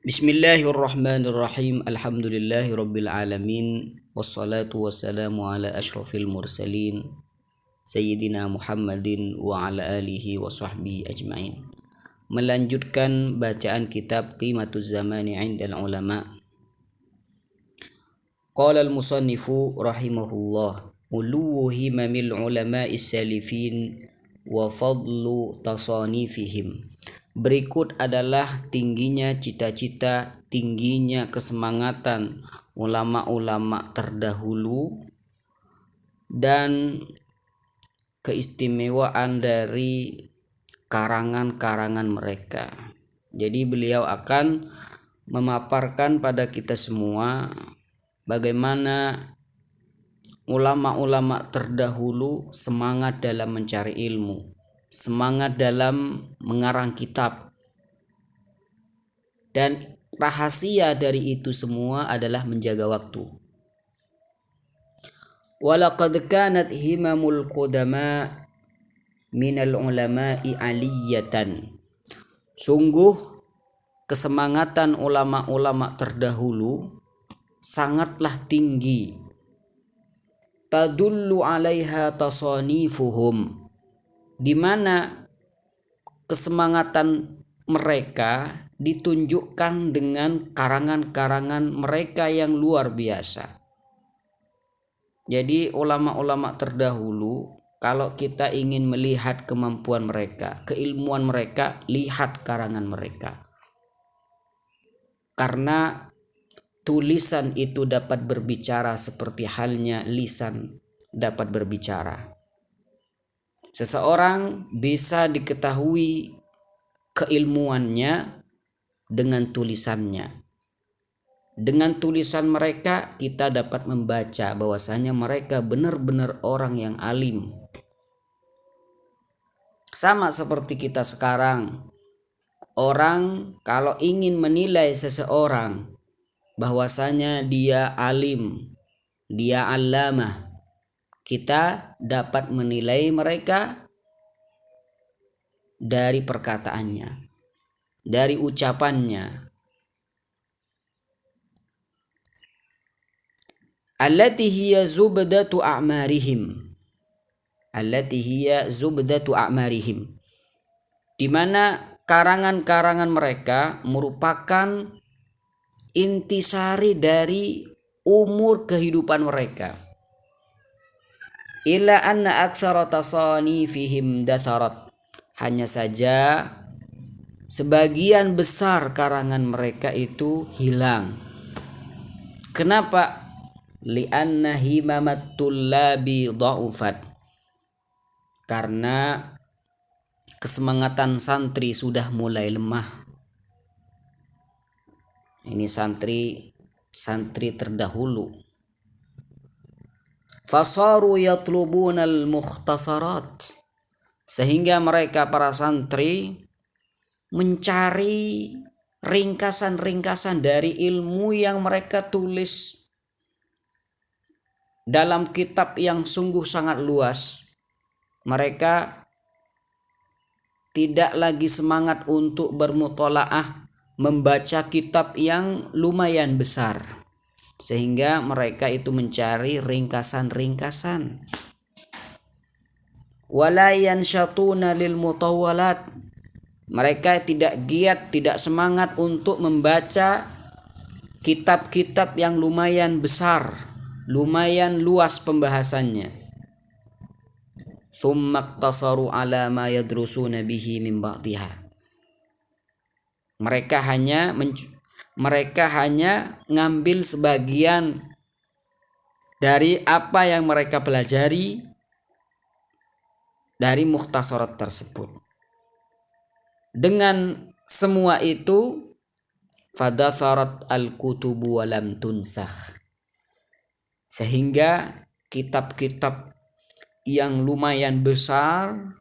Bismillahirrahmanirrahim. Alhamdulillahirabbil alamin. Wassalatu wassalamu ala asyrafil mursalin Sayyidina Muhammadin wa ala alihi wa sahbihi ajmain. Melanjutkan bacaan kitab Qimatuz Zamani 'indal Ulama. Qala al-musannifu rahimahullah, uluwu himamil ulama'is salifin wa fadlu tasanifihim. Berikut adalah tingginya cita-cita, tingginya kesemangatan ulama-ulama terdahulu dan keistimewaan dari karangan-karangan mereka. Jadi beliau akan memaparkan pada kita semua bagaimana ulama-ulama terdahulu semangat dalam mencari ilmu, semangat dalam mengarang kitab, dan rahasia dari itu semua adalah menjaga waktu. Walaqad kanat himamul qudama minal ulama'i aliyatan. Sungguh kesemangatan ulama-ulama terdahulu sangatlah tinggi. Tadullu 'alaiha tasanifuhum, di mana kesemangatan mereka ditunjukkan dengan karangan-karangan mereka yang luar biasa. Jadi ulama-ulama terdahulu, kalau kita ingin melihat kemampuan mereka, keilmuan mereka, lihat karangan mereka. Karena tulisan itu dapat berbicara seperti halnya lisan dapat berbicara. Seseorang bisa diketahui keilmuannya dengan tulisannya. Dengan tulisan mereka kita dapat membaca bahwasanya mereka benar-benar orang yang alim. Sama seperti kita sekarang. Orang kalau ingin menilai seseorang bahwasanya dia alim, dia allamah, kita dapat menilai mereka dari perkataannya, dari ucapannya. Allati hiya zubdatu a'marihim. Allati hiya zubdatu a'marihim. Di mana karangan-karangan mereka merupakan intisari dari umur kehidupan mereka. Illa anna aktsara tasanifihim datharat. Hanya saja sebagian besar karangan mereka itu hilang. Kenapa? Li'anna himamat tullabi dha'ufat. Karena kesemangatan santri sudah mulai lemah. Ini santri terdahulu. Fasaru yatlubuna al-mukhtasarat, sehingga mereka para santri mencari ringkasan-ringkasan dari ilmu yang mereka tulis dalam kitab yang sungguh sangat luas. Mereka tidak lagi semangat untuk bermutolaah, membaca kitab yang lumayan besar, sehingga mereka itu mencari ringkasan-ringkasan. Wala yansyatuna lil mutawwalat. Mereka tidak giat, tidak semangat untuk membaca kitab-kitab yang lumayan besar, lumayan luas pembahasannya. Tsumma iqtasaru ala ma yadrusuna bihi min ba'dihha. Mereka hanya ngambil sebagian dari apa yang mereka pelajari dari mukhtasarat tersebut. Dengan semua itu, fadatharat al-kutubu walam tunsakh. Sehingga kitab-kitab yang lumayan besar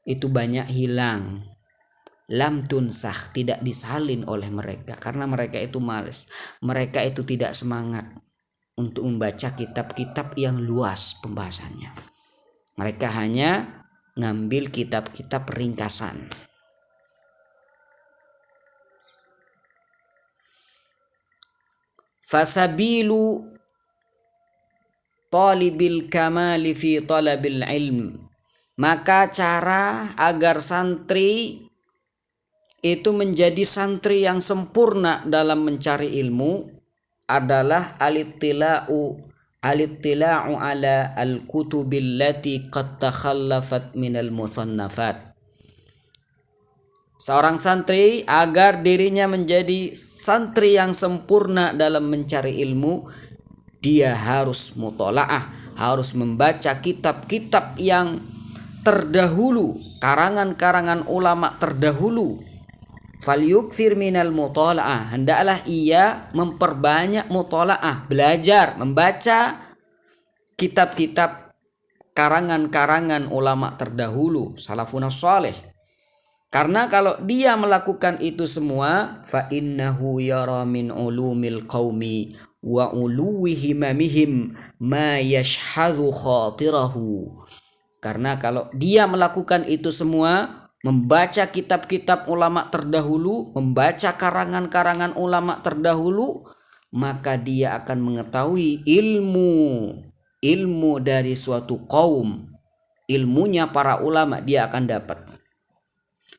itu banyak hilang. Lam tunsakh, tidak disalin oleh mereka, karena mereka itu malas, mereka itu tidak semangat untuk membaca kitab-kitab yang luas pembahasannya. Mereka hanya ngambil kitab-kitab ringkasan. fasabilu talibil kamali fi talabil ilm. Maka cara agar santri itu menjadi santri yang sempurna dalam mencari ilmu adalah alittila'u ala al-kutubil lati qad takhallafat minal musannafat. Seorang santri agar dirinya menjadi santri yang sempurna dalam mencari ilmu, dia harus mutola'ah, harus membaca kitab-kitab yang terdahulu, karangan-karangan ulama terdahulu. Falyukthir minal mutola'ah, hendaklah ia memperbanyak mutola'ah, belajar, membaca kitab-kitab karangan-karangan ulama terdahulu, salafun salih. Karena kalau dia melakukan itu semua, fa innahu yara min ulumil qaumi wa uluwi himamihim ma yashhadhu khatirahu. Karena kalau dia melakukan itu semua, membaca kitab-kitab ulama terdahulu, membaca karangan-karangan ulama terdahulu, maka dia akan mengetahui ilmu dari suatu kaum, ilmunya para ulama dia akan dapat.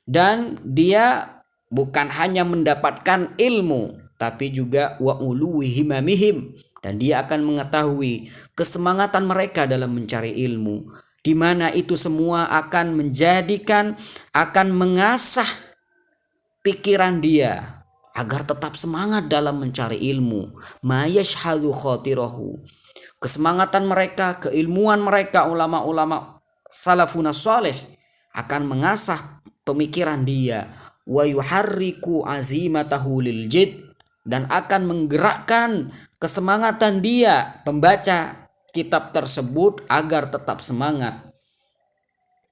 Dan dia bukan hanya mendapatkan ilmu, tapi juga wa uluwi himamihim, dan dia akan mengetahui kesemangatan mereka dalam mencari ilmu, di mana itu semua akan mengasah pikiran dia agar tetap semangat dalam mencari ilmu. Ma yashhadu khatirahu, kesemangatan mereka, keilmuan mereka, ulama-ulama salafun salih akan mengasah pemikiran dia, wa yuharriku azimatahu lil jid, dan akan menggerakkan kesemangatan dia pembaca kitab tersebut agar tetap semangat.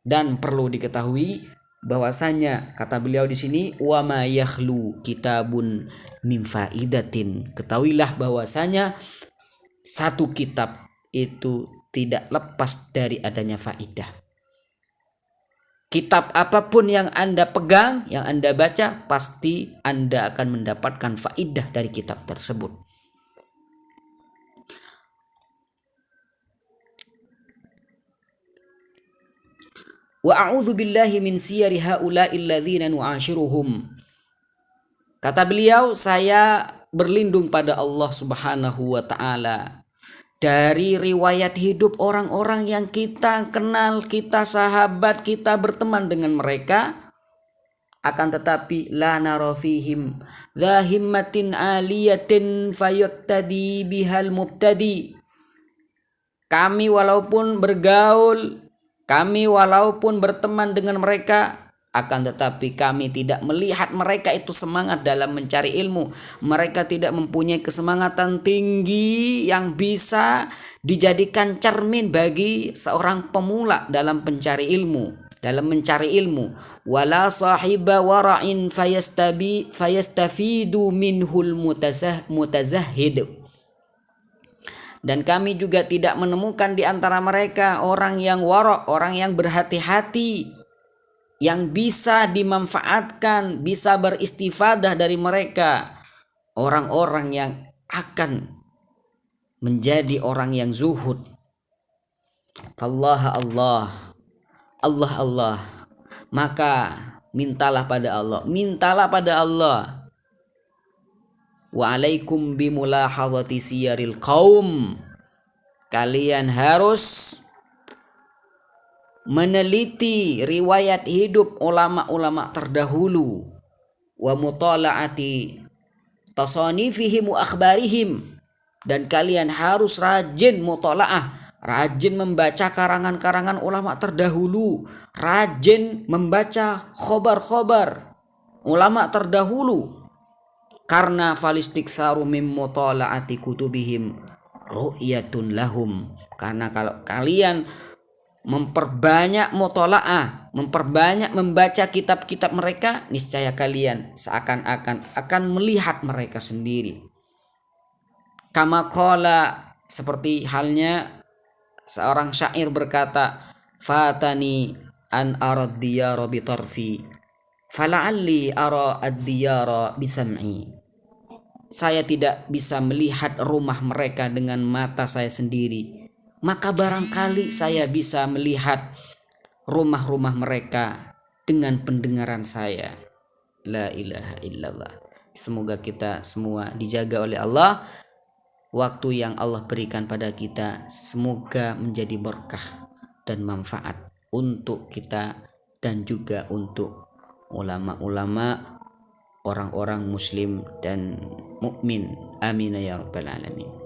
Dan perlu diketahui bahwasanya kata beliau di sini, wa ma yakhlu kitabun min faidatin, ketahuilah bahwasanya satu kitab itu tidak lepas dari adanya faidah. Kitab apapun yang Anda pegang, yang Anda baca, pasti Anda akan mendapatkan faidah dari kitab tersebut. Wa a'udzu billahi min siyari haula'il ladzina nu'ashiruhum. Kata beliau, saya berlindung pada Allah Subhanahu wa taala dari riwayat hidup orang-orang yang kita kenal, kita sahabat, kita berteman dengan mereka, akan tetapi la nara fihim dha himmatin aliyatin fayaktadi bihal mubtadi. Kami walaupun bergaul, kami walaupun berteman dengan mereka, akan tetapi kami tidak melihat mereka itu semangat dalam mencari ilmu. Mereka tidak mempunyai kesemangatan tinggi yang bisa dijadikan cermin bagi seorang pemula dalam mencari ilmu. Wala sahiba wara'in fayastafidu minhul mutazahhid. Dan kami juga tidak menemukan di antara mereka orang yang wara', orang yang berhati-hati, yang bisa dimanfaatkan, bisa beristifadah dari mereka, orang-orang yang akan menjadi orang yang zuhud. Allah, maka mintalah pada Allah. Wa alaikum bimulahadhati siyaril qaum, kalian harus meneliti riwayat hidup ulama-ulama terdahulu, wa mutala'ati tasanifihim wa akhbarihim, dan kalian harus rajin mutala'ah, rajin membaca karangan-karangan ulama terdahulu, rajin membaca khobar-khobar ulama terdahulu. Karena falistiksaru mim mutala'ati kutubihim ru'yatun lahum, karena kalau kalian memperbanyak mutola'ah, memperbanyak membaca kitab-kitab mereka, niscaya kalian seakan-akan akan melihat mereka sendiri. Kama qala, seperti halnya seorang syair berkata, fatani an arad diyara bitarfi fala'alli ara ad-diyara bisam'i. saya tidak bisa melihat rumah mereka dengan mata saya sendiri, maka barangkali saya bisa melihat rumah-rumah mereka dengan pendengaran saya. La ilaha illallah. Semoga kita semua dijaga oleh Allah. Waktu yang Allah berikan pada kita semoga menjadi berkah dan manfaat untuk kita dan juga untuk ulama-ulama, orang-orang muslim dan mukmin. Amin ya rabbal alamin.